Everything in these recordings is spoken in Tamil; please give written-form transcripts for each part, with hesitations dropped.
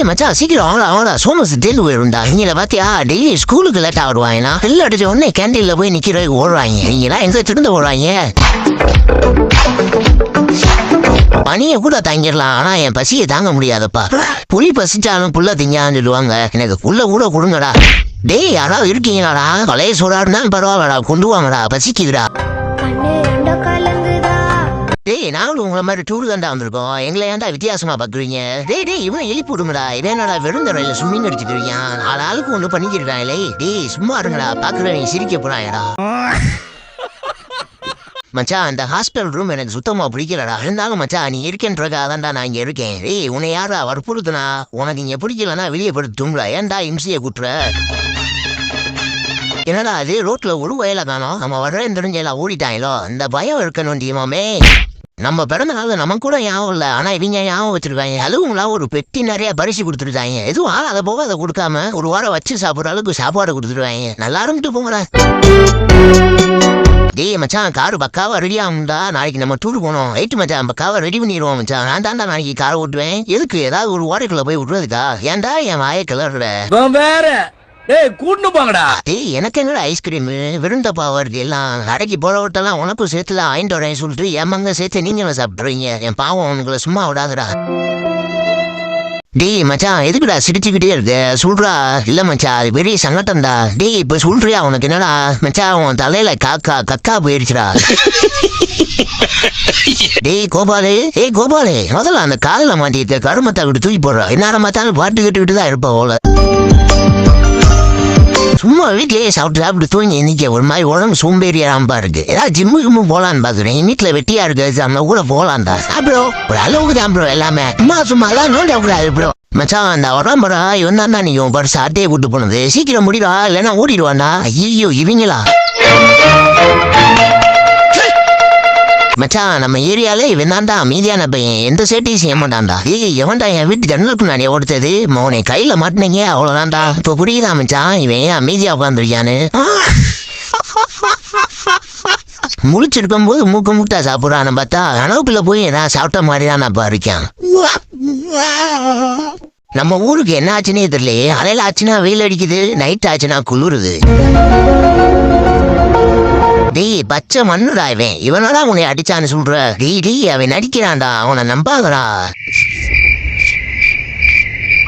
மச்சான் சீக்கிரம் அவங்களா சோமஸ் டெல்லு போயிருந்தா நீங்கள பாத்தியா டெய்லி ஸ்கூலுக்கு லேட்டா வருவாங்கன்னா பெல் அடிச்ச உடனே கேண்டீன்ல போய் நிக்கிறதுக்கு ஓடுவாங்க. நீங்களா எங்க திருந்து ஓடுவாங்க? பனியை கூட தாங்கிடலாம், ஆனா என் பசியை தாங்க முடியாதப்பா. புலி பசிச்சாலும் புல்ல திங்கான்னு சொல்லுவாங்க. எனக்கு புல்ல கூட கொடுங்கடா. டேய் யாராவது இருக்கீங்களாடா? பழைய சோறாருன்னா பரவாயில்லடா, கொண்டு வாங்கடா, பசிக்குதுடா. டேய் நாங்களும் உங்களை மாதிரி டூர் தாண்டா வந்திருக்கோம், எங்களை ஏன்டா வித்தியாசமா பாக்குறீங்க? டேய் இவன் எழுப்பி விடுங்கடா. இவனடா வெறும் தரையில ஸ்விம்மிங் அடிச்சுக்கிறீங்க. 4 ஆளுக்கு ஒண்ணு பண்ணிக்கிறாங்களே. டேய் சும்மா இருங்கடா, பாக்குறவங்க சிரிக்க போறாங்கடா. மச்சான் அந்த ஹாஸ்பிட்டல் ரூம் எனக்கு சுத்தமா பிடிக்கலடா. இருந்தாலும் மச்சான் நீ இருக்கேன்றக்காக தான்டா நான் இங்க இருக்கேன். டேய் உன்னை யாரா வற்புறுத்துனா? உனக்கு இங்க பிடிக்கலன்னா வெளியே படுத்து தூங்குடா. ஏன்டா இம்சியை குட்டுற? என்னடா அது ரோட்ல ஒரு வயல காணோம். நம்ம வர்றேன் தெரிஞ்செல்லாம் ஓடிட்டாங்களோ. இந்த பயம் இருக்கணும் டீமாமே. நம்ம பிறந்த நாள் நம்ம கூட ஞாபகம் இல்லை, ஆனா இவங்க ஞாபகம் வச்சிருக்காங்க. அதுவும்லாம் ஒரு பெட்டி நிறைய பரிசு கொடுத்துருக்காங்க. எதுவும் அதை போக அதை கொடுக்காம ஒரு வாரம் வச்சு சாப்பிட்ற அளவுக்கு சாப்பாடு கொடுத்துருவாங்க. நல்லா இருந்துட்டு போங்கடா. டேய் மச்சான் காரு பக்காவா ரெடி ஆகும்டா. நாளைக்கு நம்ம டூர் போனோம். ரைட்டு மச்சான் பக்காவா ரெடி பண்ணிடுவோம் மச்சான். நான் தாண்டா நாளைக்கு காரை ஓட்டுவேன். எதுக்கு ஏதாவது ஒரு ஓடைக்குள்ள போய் விட்டுறதுக்கா? ஏன்டா என் வாயை கிளற வேற? டேய் கூட்டு போங்கடா. டேய் எனக்கு என்னடா ஐஸ்கிரீம் விருந்தப்பா வருது எல்லாம். கடைக்கு போறவட்டெல்லாம் உனக்கும் சேர்த்துல ஆயிண்டோட சொல்லிட்டு ஏமாங்க சேர்த்து நீங்க சாப்பிட்றீங்க. என் பாவம் உங்களை சும்மா விடாதுடா. டேய் மச்சான் எதுக்குடா சிரிச்சுக்கிட்டே இருக்கு? சொல்றா. இல்ல மச்சான் அது பெரிய சங்கட்டம்டா. டேய் இப்ப சொல்றியா? உனக்கு என்னடா மச்சான் உன் தலையில கக்கா போயிருச்சுடா. டேய் கோபாலு, கோபாலு முதல்ல அந்த காலில் மாட்டிட்டு கருமத்தை விட்டு தூக்கி போடுறா. என்னார மாத்தாலும் பாட்டு கேட்டுக்கிட்டு தான் இருப்பா போல. சும்மா வீட்லயே சாப்பிட்டு தூங்கி இன்னைக்கு ஒரு மாதிரி உடம்பு சோம்பேறியாம்பா இருக்கு. ஏதாவது ஜிம்மு போலான்னு பாக்குறேன். வீட்டுல வெட்டியா இருக்கு, நம்ம கூட போலான்டா. ப்ரோ ஒரு அளவுக்கு தான் ப்ரோ எல்லாமே. சும்மா எல்லாம் நோண்ட கூடாது ப்ரோ. மச்சான் அந்த உடம்புறா இவன் தான்டா நீ உன் பர்ஸ் அட்டையை கூட்டு போனது. சீக்கிரம் முடிவா இல்லைன்னா ஓடிடுவான்டா. ஐயோ இவங்களா? மச்சான் நம்ம ஏரியால இவன் தான்டா அமைதியான பையன், எந்த சேட்டையும் செய்ய மாட்டான்டா. எவன்டா என் வீட்டு ஜன்னலுக்கு நான் ஓடுத்தது? மோனை கையில மாட்டினீங்க அவ்வளவுதான்டா. இப்ப புரியுதா மச்சான் இவன் அமைதியா உட்காந்துருக்கான்னு? முழிச்சிருக்கும் போது மூக்க முட்டா சாப்பிடுறான்னு பார்த்தா கனவுக்குள்ள போய் நான் சாப்பிட்ட மாதிரி தான் நான் இருக்கேன். நம்ம ஊருக்கு என்ன ஆச்சுன்னே தெரியலையே. அலையில ஆச்சுன்னா வெயில் அடிக்குது, நைட் ஆச்சுன்னா குளிருது. டேய் பச்சை மண்ணுடா இவன். இவனடா உன்னை அடிச்சான்னு சொல்ற? டேய் அவன் நடிக்கிறான்டா, அவனை நம்பாதடா.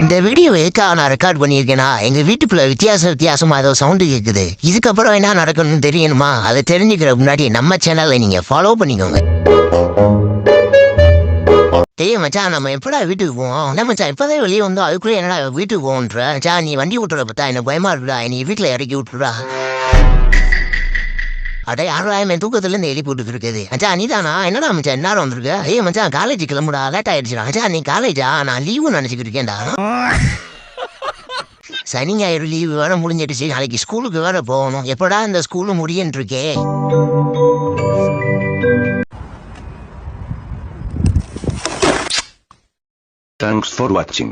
இந்த வீடியோ எதுக்காக நான் ரெக்கார்ட் பண்ணியிருக்கேன்னா எங்க வீட்டுக்குள்ள வித்தியாசமா ஏதோ சவுண்டு கேட்குது. இதுக்கப்புறம் என்ன நடக்கணும்னு தெரியணுமா? அதை தெரிஞ்சுக்கிற முன்னாடி நம்ம சேனலை நீங்க ஃபாலோ பண்ணிக்கோங்க. டேய் மச்சான் நம்ம எப்படா வீட்டுக்கு போவோம்? என்ன மச்சான் இப்பதான் வெளியே வந்தோம், அதுக்குள்ளே என்னடா வீட்டுக்கு போவோன்ற? மச்சான் நீ வண்டி விட்டுற பார்த்தா எனக்கு பயமா இருக்குடா. நீ வீட்டுல இறக்கி விட்டுறா. அடே 6,000 தூக்கத்துல இருந்து எழுப்பி விட்டு இருக்குது. மச்சா நீதானா? என்னடா மச்சான் நேரம் வந்திருக்கு? மச்சான் காலேஜ் கிளம்புடா, லேட் ஆயிடுச்சுடா. மச்சான் நீ காலேஜா? நான் லீவு நினைச்சுக்கிட்டு இருக்கேன்டா. சனி ஞாயிறு லீவு வேற முடிஞ்சிடுச்சு, நாளைக்கு ஸ்கூலுக்கு வேற போகணும். எப்படா இந்த ஸ்கூலு முடியன்னு இருக்கே. Thanks for watching.